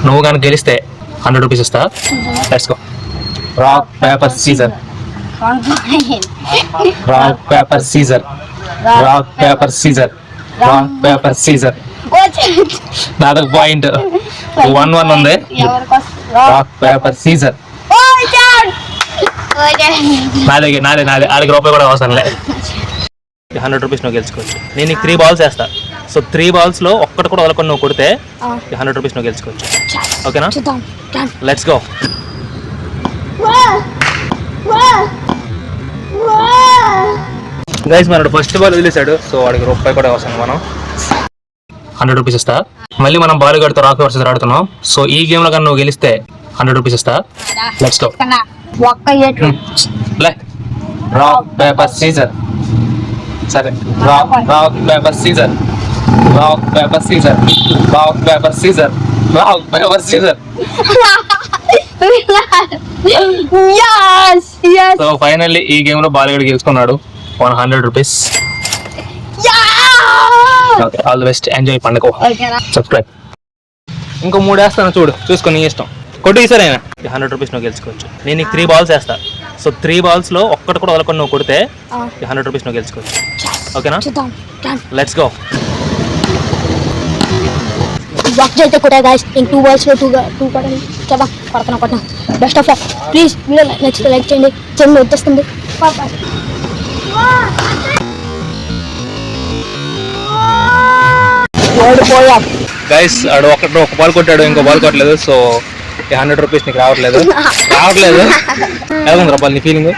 నువ్వు కానీ గెలిస్తే 100 రూపీస్ ఇస్తా. Let's go. Rock paper scissor. Rock paper scissor. Rock paper scissor. Rock paper scissor. దాదాపు పాయింట్ 1-1 ఉంది. Rock paper scissor. నాదే ఆడికి రూపాయి కూడా అవసరం లేదు. 100 రూపీస్ నువ్వు గెలుచుకోవచ్చు. నేను నీకు 3 బాల్స్ వేస్తా. సో 3 balls లో ఒక్కటి కూడా వదలకుండా నువ్వు కొడితే 100 రూపీస్ నువ్వు గెలుచుకోవచ్చు. ఓకేనా? Let's go. గైస్ మనడు ఫస్ట్ బాల్ వదిలేశాడు. సో వాడికి రూపాయి కూడా అవసరం. మనం 100 రూపీస్ ఇస్తా. మళ్ళీ మనం బాల్ గడితో రాక్ వర్సెస్ ఆడుతున్నాం. సో ఈ గేమ్ లో కానీ నువ్వు గెలిస్తే 100 రూపీస్ ఇస్తా. Let's go. Rock paper scissor. సరే. Rock paper scissor. Rock paper scissor. Rock paper scissor. Rock paper scissor. So finally ఈ గేమ్ లో బాల్ గడి గెలుచుకున్నాడు. 100 rupees. Okay, all the best. Enjoy పండుగ. సబ్స్క్రైబ్. ఇంకో 3 వేస్తాను చూడు, చూసుకొని నీ ఇష్టం. కొట్టు ఈసారి అయినా 100 రూపీస్ నువ్వు గెలుచుకోవచ్చు. నేను నీకు 3 balls వేస్తా. సో 3 balls లో ఒక్కటి కూడా వదలకుండా నువ్వు కొడితే 100 రూపీస్ నువ్వు గెలుచుకోవచ్చు. ఓకేనా? Let's go. అయితే కూడా గాయస్ ఇంక 2 balls లో 2 కొట్టండి. చబా కొడతాను. Best of luck. Please video నచ్చితే లైక్ చేయండి. చెల్లి వచ్చేస్తుంది. గైస్ ఆడు ఒక బాల్ కొట్టాడు, ఇంకో బాల్ కొట్టలేదు. సో 100 రూపీస్ నీకు రావట్లేదు. ఎలా ఉంది బాల్ నీ ఫీలింగ్?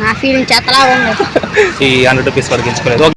నా ఫీలింగ్ చేతలా ఉంది. ఈ 100 రూపీస్ వాడు గెలుచుకోలేదు.